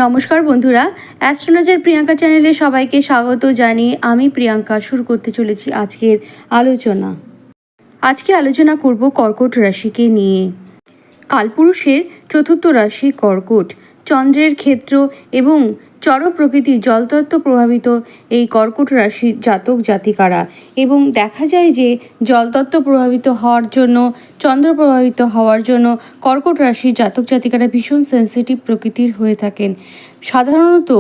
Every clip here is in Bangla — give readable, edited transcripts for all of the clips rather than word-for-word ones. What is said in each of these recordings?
নমস্কার বন্ধুরা, অ্যাস্ট্রোলজার প্রিয়াঙ্কা চ্যানেলে সবাইকে স্বাগত জানিয়ে আমি প্রিয়াঙ্কা শুরু করতে চলেছি আজকের আলোচনা। আজকে আলোচনা করব কর্কট রাশিকে নিয়ে। কালপুরুষের চতুর্থ রাশি কর্কট, চন্দ্রের ক্ষেত্র এবং চর প্রকৃতির জলতত্ত্ব প্রভাবিত এই কর্কট রাশির জাতক জাতিকারা, এবং দেখা যায় যে জলতত্ত্ব প্রভাবিত হওয়ার জন্য, চন্দ্র প্রভাবিত হওয়ার জন্য কর্কট রাশির জাতক জাতিকারা ভীষণ সেন্সিটিভ প্রকৃতির হয়ে থাকেন। সাধারণত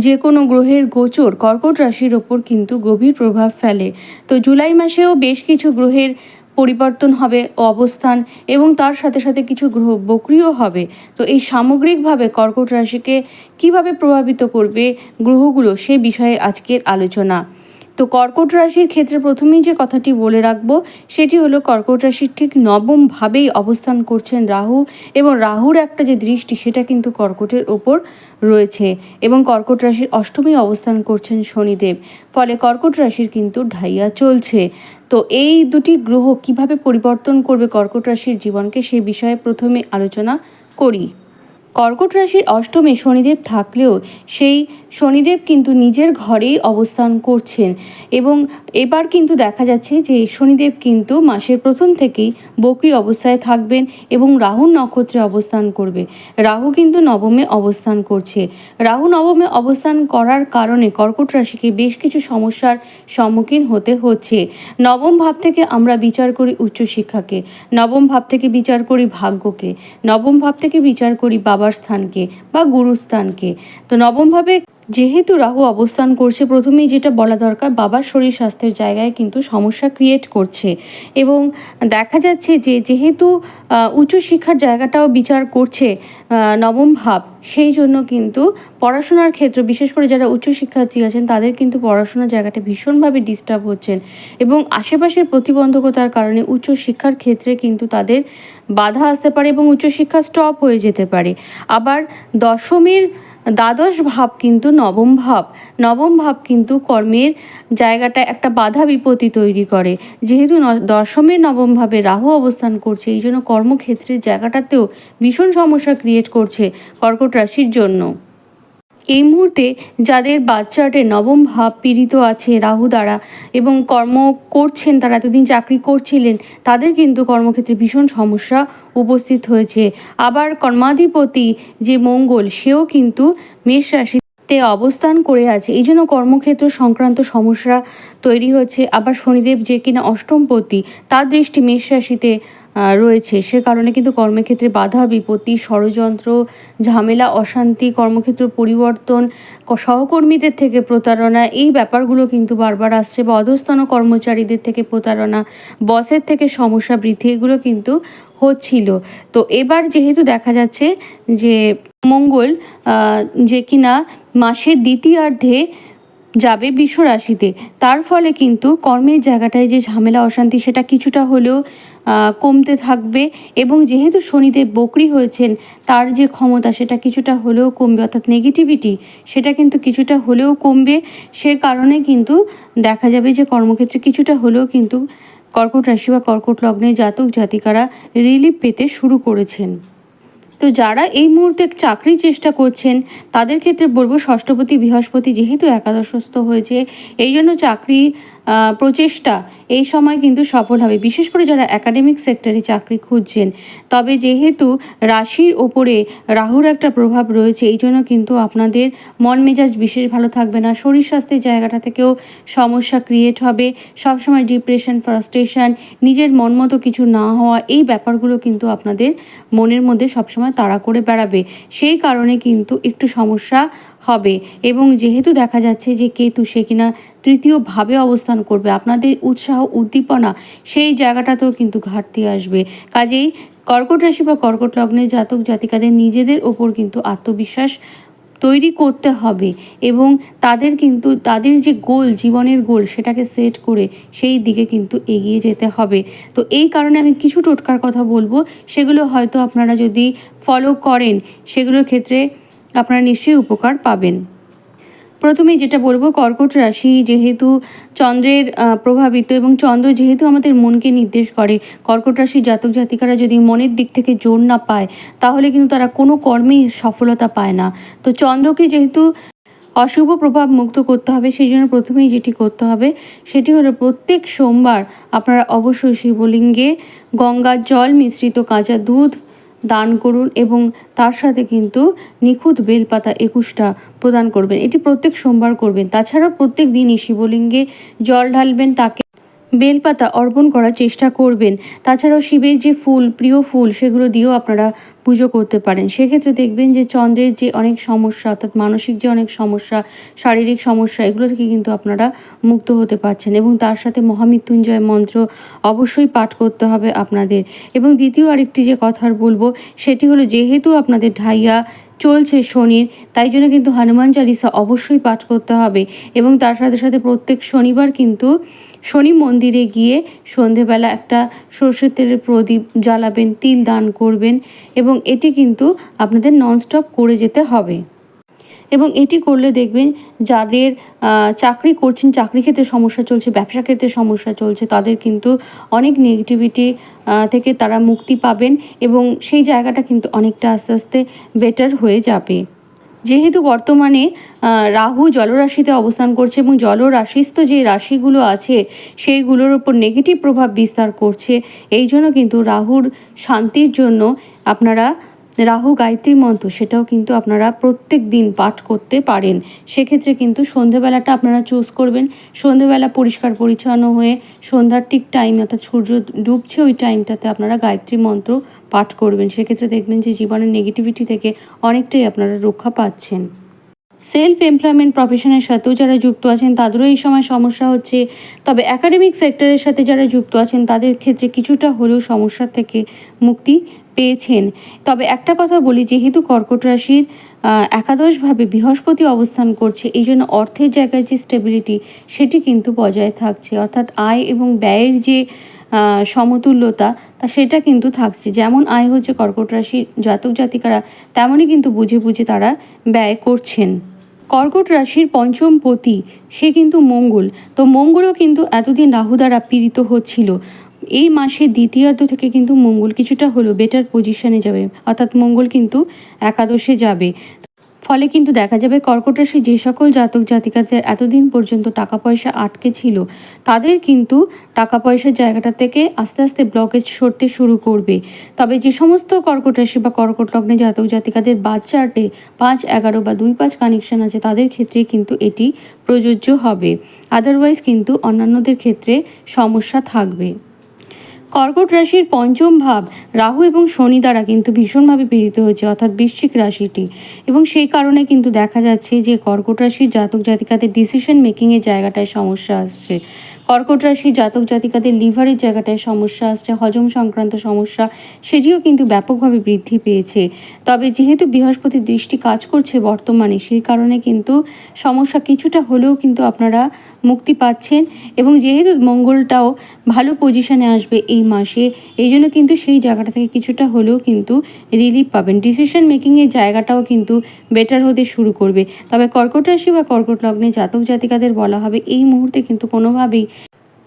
যে কোনো গ্রহের গোচর কর্কট রাশির ওপর কিন্তু গভীর প্রভাব ফেলে। তো জুলাই মাসেও বেশ কিছু গ্রহের পরিবর্তন হবে অবস্থান, এবং তার সাথে সাথে কিছু গ্রহ বক্রিয় হবে। তো এই সামগ্রিকভাবে কর্কট রাশিকে কিভাবে প্রভাবিত করবে গ্রহগুলো, সে বিষয়ে আজকের আলোচনা। তো কর্কট রাশির ক্ষেত্রে প্রথমেই যে কথাটি বলে রাখবো সেটি হলো, কর্কট রাশির ঠিক নবম ভাবেই অবস্থান করছেন রাহু, এবং রাহুর একটা যে দৃষ্টি সেটা কিন্তু কর্কটের ওপর রয়েছে, এবং কর্কট রাশির অষ্টমী অবস্থান করছেন শনিদেব। ফলে কর্কট রাশির কিন্তু ঢাইয়া চলছে। তো এই দুটি গ্রহ কিভাবে পরিবর্তন করবে কর্কট রাশির জীবনকে, সেই বিষয়ে প্রথমে আলোচনা করি। কর্কট রাশির অষ্টমে শনিদেব থাকলেও সেই শনিদেব কিন্তু নিজের ঘরেই অবস্থান করছেন, এবং এবার কিন্তু দেখা যাচ্ছে যে শনিদেব কিন্তু মাসের প্রথম থেকেই বক্রী অবস্থায় থাকবেন এবং রাহু নক্ষত্রে অবস্থান করবে। রাহু কিন্তু নবমে অবস্থান করছে। রাহু নবমে অবস্থান করার কারণে কর্কট রাশিকে বেশ কিছু সমস্যার সম্মুখীন হতে হচ্ছে। নবম ভাব থেকে আমরা বিচার করি উচ্চশিক্ষাকে, নবম ভাব থেকে বিচার করি ভাগ্যকে, নবম ভাব থেকে বিচার করি বাবার স্থানকে বা গুরুস্থানকে। তো নবমভাবে যেহেতু রাহু অবস্থান করছে, প্রথমেই যেটা বলা দরকার, বাবার শরীর স্বাস্থ্যের জায়গায় কিন্তু সমস্যা ক্রিয়েট করছে, এবং দেখা যাচ্ছে যে যেহেতু উচ্চশিক্ষার জায়গাটাও বিচার করছে নবম ভাব, সেই জন্য কিন্তু পড়াশোনার ক্ষেত্রে, বিশেষ করে যারা উচ্চশিক্ষার্থী আছেন তাদের কিন্তু পড়াশোনার জায়গাটা ভীষণভাবে ডিস্টার্ব হচ্ছেন, এবং আশেপাশের প্রতিবন্ধকতার কারণে উচ্চশিক্ষার ক্ষেত্রে কিন্তু তাদের বাধা আসতে পারে এবং উচ্চশিক্ষা স্টপ হয়ে যেতে পারে। আবার দশমীর দ্বাদশ ভাব কিন্তু নবম ভাব, নবম ভাব কিন্তু কর্মের জায়গাটা একটা বাধা বিপত্তি তৈরি করে। যেহেতু দশমের নবম ভাবে রাহু অবস্থান করছে, এই জন্য কর্মক্ষেত্রের জায়গাটাতেও ভীষণ সমস্যা ক্রিয়েট করছে কর্কট রাশির জন্য। এই মুহূর্তে যাদের বাচ্চাটে নবম ভাব পীড়িত আছে রাহু দ্বারা এবং কর্ম করছেন, তারা এতদিন চাকরি করছিলেন, তাদের কিন্তু কর্মক্ষেত্রে ভীষণ সমস্যা উপস্থিত হয়েছে। আবার কর্মাধিপতি যে মঙ্গল, সেও কিন্তু মেষ রাশিতে অবস্থান করে আছে, এই জন্য কর্মক্ষেত্র সংক্রান্ত সমস্যা তৈরি হচ্ছে। আবার শনিদেব যে কিনা অষ্টমপতি, তার দৃষ্টি মেষ রাশিতে রয়েছে, সে কারণে কিন্তু কর্মক্ষেত্রে বাধা বিপত্তি, ষড়যন্ত্র, ঝামেলা, অশান্তি, কর্মক্ষেত্র পরিবর্তন, সহকর্মীদের থেকে প্রতারণা, এই ব্যাপারগুলো কিন্তু বারবার আসছে, বা অধস্তন কর্মচারীদের থেকে প্রতারণা, বসের থেকে সমস্যা বৃদ্ধি, এগুলো কিন্তু হচ্ছিল। তো এবার যেহেতু দেখা যাচ্ছে যে মঙ্গল যে কিনা মাসের দ্বিতীয়ার্ধে যাবে বৃষ রাশিতে, তার ফলে কিন্তু কর্মের জায়গাটায় যে ঝামেলা অশান্তি সেটা কিছুটা হলেও কমতে থাকবে, এবং যেহেতু শনিদেব বক্রী হয়েছেন, তার যে ক্ষমতা সেটা কিছুটা হলেও কমবে, অর্থাৎ নেগেটিভিটি সেটা কিন্তু কিছুটা হলেও কমবে। সে কারণে কিন্তু দেখা যাবে যে কর্মক্ষেত্রে কিছুটা হলেও কিন্তু কর্কট রাশি বা কর্কট লগ্নে জাতক জাতিকারা রিলিফ পেতে শুরু করেছেন। তো যারা এই মুহূর্তে চাকরি চেষ্টা করছেন তাদের ক্ষেত্রে বলবো, ষষ্ঠপতি বৃহস্পতি যেহেতু একাদশস্থ হয়েছে, এই জন্য চাকরি প্রচেষ্টা এই সময় কিন্তু সফল হবে, বিশেষ করে যারা একাডেমিক সেক্টরে চাকরি খুঁজছেন। তবে যেহেতু রাশির ওপরে রাহুর একটা প্রভাব রয়েছে, এই জন্য কিন্তু আপনাদের মন মেজাজ বিশেষ ভালো থাকবে না, শরীর স্বাস্থ্যের জায়গাটা থেকেও সমস্যা ক্রিয়েট হবে, সবসময় ডিপ্রেশন, ফ্রাস্ট্রেশন, নিজের মন মতো কিছু না হওয়া, এই ব্যাপারগুলো কিন্তু আপনাদের মনের মধ্যে সবসময় তাড়া করে বেড়াবে, সেই কারণে কিন্তু একটু সমস্যা হবে। এবং যেহেতু দেখা যাচ্ছে যে কেতু সে কিনা তৃতীয় ভাবে অবস্থান করবে, আপনাদের উৎসাহ উদ্দীপনা সেই জায়গাটাতেও কিন্তু ঘাটতি আসবে। কাজেই কর্কট রাশি বা কর্কট লগ্নের জাতক জাতিকাদের নিজেদের ওপর কিন্তু আত্মবিশ্বাস তৈরি করতে হবে, এবং তাদের কিন্তু তাদের যে গোল, জীবনের গোল, সেটাকে সেট করে সেই দিকে কিন্তু এগিয়ে যেতে হবে। তো এই কারণে আমি কিছু টোটকার কথা বলবো, সেগুলো হয়তো আপনারা যদি ফলো করেন সেগুলোর ক্ষেত্রে আপনারা নিশ্চয়ই উপকার পাবেন। প্রথমেই যেটা বলবো, কর্কট রাশি যেহেতু চন্দ্রের প্রভাবিত এবং চন্দ্র যেহেতু আমাদের মনকে নির্দেশ করে, কর্কট রাশি জাতক জাতিকারা যদি মনের দিক থেকে জোর না পায় তাহলে কিন্তু তারা কোনো কর্মেই সফলতা পায় না। তো চন্দ্রকে যেহেতু অশুভ প্রভাব মুক্ত করতে হবে, সেই জন্য প্রথমেই যেটি করতে হবে সেটি হলো প্রত্যেক সোমবার আপনারা অবশ্যই শিবলিঙ্গে গঙ্গার জল মিশ্রিত কাঁচা দুধ দান করুন এবং তার সাথে কিন্তু নিখুঁত বেলপাতা 21টা প্রদান করবেন। এটি প্রত্যেক সোমবার করবেন। তাছাড়াও প্রত্যেক দিনই শিবলিঙ্গে জল ঢালবেন, তাকে বেলপাতা অর্পণ করার চেষ্টা করবেন। তাছাড়াও শিবের যে ফুল, প্রিয় ফুল, সেগুলো দিয়েও আপনারা পুজো করতে পারেন। সেক্ষেত্রে দেখবেন যে চন্দ্রের যে অনেক সমস্যা, অর্থাৎ মানসিক যে অনেক সমস্যা, শারীরিক সমস্যা, এগুলো থেকে কিন্তু আপনারা মুক্ত হতে পারছেন। এবং তার সাথে মহামৃত্যুঞ্জয় মন্ত্র অবশ্যই পাঠ করতে হবে আপনাদের। এবং দ্বিতীয় আরেকটি যে কথা বলবো সেটি হলো, যেহেতু আপনাদের ঢাইয়া চলছে শনির, তাই জন্য কিন্তু হনুমান চালিসা অবশ্যই পাঠ করতে হবে। এবং তার সাথে সাথে প্রত্যেক শনিবার কিন্তু শনি মন্দিরে গিয়ে সন্ধেবেলা একটা সর্ষের তেলের প্রদীপ জ্বালাবেন, তিল দান করবেন এবং এটি কিন্তু আপনাদের ননস্টপ করে যেতে হবে। এবং এটি করলে দেখবেন যাদের চাকরি করছেন, চাকরি ক্ষেত্রে সমস্যা চলছে, ব্যবসা ক্ষেত্রে সমস্যা চলছে, তাদের কিন্তু অনেক নেগেটিভিটি থেকে তারা মুক্তি পাবেন এবং সেই জায়গাটা কিন্তু অনেকটা আস্তে আস্তে বেটার হয়ে যাবে। যেহেতু বর্তমানে রাহু জলরাশিতে অবস্থান করছে এবং জলরাশিস্থ যে রাশিগুলো আছে সেইগুলোর ওপর নেগেটিভ প্রভাব বিস্তার করছে, এই জন্য কিন্তু রাহুর শান্তির জন্য আপনারা রাহু গায়ত্রী মন্ত্র সেটাও কিন্তু আপনারা প্রত্যেক দিন পাঠ করতে পারেন। সেক্ষেত্রে কিন্তু সন্ধেবেলাটা আপনারা চুজ করবেন। সন্ধেবেলা পরিষ্কার পরিচ্ছন্ন হয়ে সন্ধ্যার ঠিক টাইম, অর্থাৎ সূর্য ডুবছে ওই টাইমটাতে আপনারা গায়ত্রী মন্ত্র পাঠ করবেন। সেক্ষেত্রে দেখবেন যে জীবনের নেগেটিভিটি থেকে অনেকটাই আপনারা রক্ষা পাচ্ছেন। সেলফ এমপ্লয়মেন্ট প্রফেশনের সাথেও যারা যুক্ত আছেন তাদেরও এই সময় সমস্যা হচ্ছে, তবে একাডেমিক সেক্টরের সাথে যারা যুক্ত আছেন তাদের ক্ষেত্রে কিছুটা হলেও সমস্যা থেকে মুক্তি পেয়েছেন। তবে একটা কথা বলি, যেহেতু কর্কট রাশির একাদশভাবে বৃহস্পতি অবস্থান করছে, এই জন্য অর্থের জায়গায় যে স্টেবিলিটি সেটি কিন্তু বজায় থাকছে, অর্থাৎ আয় এবং ব্যয়ের যে সমতুল্যতা সেটা কিন্তু থাকছে। যেমন আয় হচ্ছে কর্কট রাশির জাতক জাতিকারা, তেমনই কিন্তু বুঝে বুঝে তারা ব্যয় করছেন। কর্কট রাশির পঞ্চম পতি সে কিন্তু মঙ্গল। তো মঙ্গলও কিন্তু এতদিন রাহু দ্বারা পীড়িত হচ্ছিল। এই মাসের দ্বিতীয়ার্ধ থেকে কিন্তু মঙ্গল কিছুটা হলো বেটার পজিশনে যাবে, অর্থাৎ মঙ্গল কিন্তু একাদশে যাবে। ফলে কিন্তু দেখা যাবে কর্কট রাশি যে সকল জাতক জাতিকাদের এতদিন পর্যন্ত টাকা পয়সা আটকে ছিল, তাদের কিন্তু টাকা পয়সার জায়গাটা থেকে আস্তে আস্তে ব্লকেজ সরতে শুরু করবে। তবে যে সমস্ত কর্কট রাশি বা কর্কট লগ্নে জাতক জাতিকাদের বার্থ চার্টে 5-11 বা 2-5 কানেকশন আছে, তাদের ক্ষেত্রে কিন্তু এটি প্রযোজ্য হবে। আদারওয়াইজ কিন্তু অন্যান্যদের ক্ষেত্রে সমস্যা থাকবে। কর্কট রাশির পঞ্চম ভাব রাহু এবং শনি দ্বারা কিন্তু ভীষণভাবে পীড়িত হয়েছে, অর্থাৎ বৃশ্চিক রাশিটি। এবং সেই কারণে কিন্তু দেখা যাচ্ছে যে কর্কট রাশির জাতক জাতিকাদের ডিসিশন মেকিংয়ের জায়গাটায় সমস্যা আসছে। কর্কট রাশির জাতক জাতিকাদের লিভারের জায়গাটায় সমস্যা আসছে, হজম সংক্রান্ত সমস্যা সেটিও কিন্তু ব্যাপকভাবে বৃদ্ধি পেয়েছে। তবে যেহেতু বৃহস্পতির দৃষ্টি কাজ করছে বর্তমানে, সেই কারণে কিন্তু সমস্যা কিছুটা হলেও কিন্তু আপনারা মুক্তি পাচ্ছেন। এবং যেহেতু মঙ্গলটাও ভালো পজিশনে আসবে এই মাসে, এই জন্য কিন্তু সেই জায়গাটা থেকে কিছুটা হলেও কিন্তু রিলিফ পাবেন। ডিসিশন মেকিংয়ের জায়গাটাও কিন্তু বেটার হতে শুরু করবে। তবে কর্কট রাশি বা কর্কট লগ্নে জাতক জাতিকাদের বলা হবে এই মুহূর্তে কিন্তু কোনোভাবেই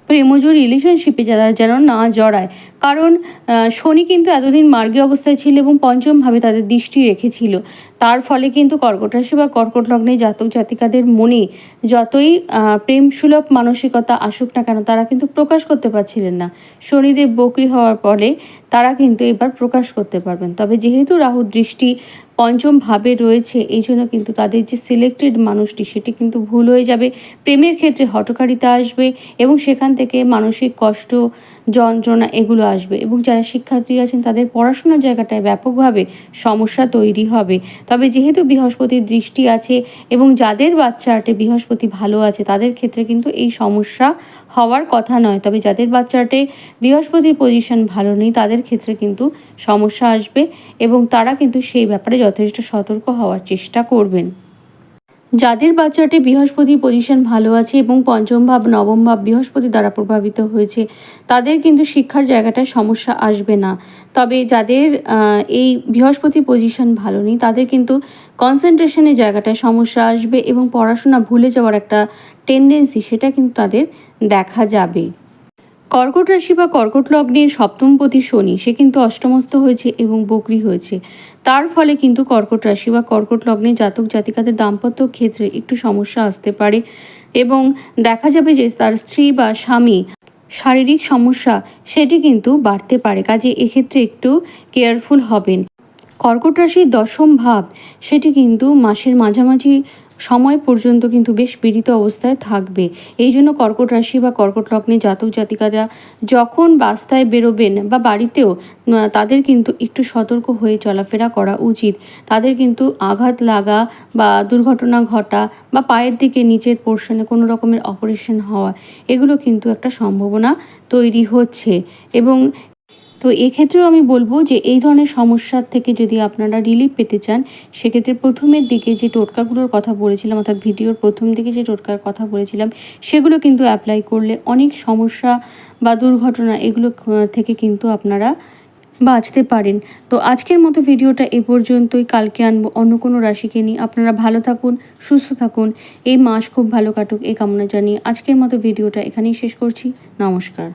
প্রেমজ রিলেশনশিপে যারা যেন না জড়ায়, কারণ শনি কিন্তু এতদিন মার্গী অবস্থায় ছিল এবং পঞ্চমভাবে তাদের দৃষ্টি রেখেছিল। তার ফলে কিন্তু কর্কট রাশি বা কর্কট লগ্নে জাতক জাতিকাদের মনে যতই প্রেমসুলভ মানসিকতা আসুক না কেন, তারা কিন্তু প্রকাশ করতে পারছিলেন না। শনিদেব বকরি হওয়ার পরে তারা কিন্তু এবার প্রকাশ করতে পারবেন। তবে যেহেতু রাহুর দৃষ্টি পঞ্চম ভাবে রয়েছে, এই জন্য কিন্তু তাদের যে সিলেক্টেড মানুষটি সেটি কিন্তু ভুল হয়ে যাবে। প্রেমের ক্ষেত্রে হঠকারিতা আসবে এবং সেখান থেকে মানসিক কষ্ট, যন্ত্রণা এগুলো আসবে। এবং যারা শিক্ষার্থী আছেন তাদের পড়াশোনার জায়গাটায় ব্যাপকভাবে সমস্যা তৈরি হবে। তবে যেহেতু বৃহস্পতির দৃষ্টি আছে এবং যাদের বাচ্চাটে বৃহস্পতি ভালো আছে, তাদের ক্ষেত্রে কিন্তু এই সমস্যা হওয়ার কথা নয়। তবে যাদের বাচ্চাটে বৃহস্পতির পজিশন ভালো নেই, তাদের ক্ষেত্রে কিন্তু সমস্যা আসবে এবং তারা কিন্তু সেই ব্যাপারে যথেষ্ট সতর্ক হওয়ার চেষ্টা করবেন। যাদের বাচ্চাটি বৃহস্পতি পজিশন ভালো আছে এবং পঞ্চম ভাব নবম ভাব বৃহস্পতি দ্বারা প্রভাবিত হয়েছে, তাদের কিন্তু শিক্ষার জায়গাটায় সমস্যা আসবে না। তবে যাদের এই বৃহস্পতি পজিশন ভালো নেই, তাদের কিন্তু কনসেন্ট্রেশনের জায়গাটায় সমস্যা আসবে এবং পড়াশোনা ভুলে যাওয়ার একটা টেন্ডেন্সি সেটা কিন্তু তাদের দেখা যাবে। কর্কট রাশি বা কর্কট লগ্নের সপ্তমপতি শনি, সে কিন্তু অষ্টমস্ত হয়েছে এবং বকরি হয়েছে। তার ফলে কিন্তু কর্কট রাশি বা কর্কট লগ্নের জাতক জাতিকাদের দাম্পত্য ক্ষেত্রে একটু সমস্যা আসতে পারে এবং দেখা যাবে যে তার স্ত্রী বা স্বামী শারীরিক সমস্যা সেটি কিন্তু বাড়তে পারে। কাজে এক্ষেত্রে একটু কেয়ারফুল হবেন। কর্কট রাশির দশম ভাব সেটি কিন্তু মাসের মাঝামাঝি সময় পর্যন্ত কিন্তু বেশ পীড়িত অবস্থায় থাকবে। এই জন্য কর্কট রাশি বা কর্কট লগ্নে জাতক জাতিকারা যখন বাস্তায় বেরোবেন বা বাড়িতেও তাদের কিন্তু একটু সতর্ক হয়ে চলাফেরা করা উচিত। তাদের কিন্তু আঘাত লাগা বা দুর্ঘটনা ঘটা বা পায়ের দিকে নিচের পোর্শনে কোনো রকমের অপারেশন হওয়া, এগুলো কিন্তু একটা সম্ভাবনা তৈরি হচ্ছে। এবং তো এক্ষেত্রেও আমি বলবো যে এই ধরনের সমস্যার থেকে যদি আপনারা রিলিফ পেতে চান, সেক্ষেত্রে প্রথমের দিকে যে টোটকাগুলোর কথা বলেছিলাম, অর্থাৎ ভিডিওর প্রথম দিকে যে টোটকার কথা বলেছিলাম, সেগুলো কিন্তু অ্যাপ্লাই করলে অনেক সমস্যা বা দুর্ঘটনা এগুলো থেকে কিন্তু আপনারা বাঁচতে পারেন। তো আজকের মতো ভিডিওটা এ পর্যন্তই। কালকে আনবো অন্য কোনো রাশিকে নিয়ে। আপনারা ভালো থাকুন, সুস্থ থাকুন, এই মাস খুব ভালো কাটুক এই কামনা জানিয়ে আজকের মতো ভিডিওটা এখানেই শেষ করছি। নমস্কার।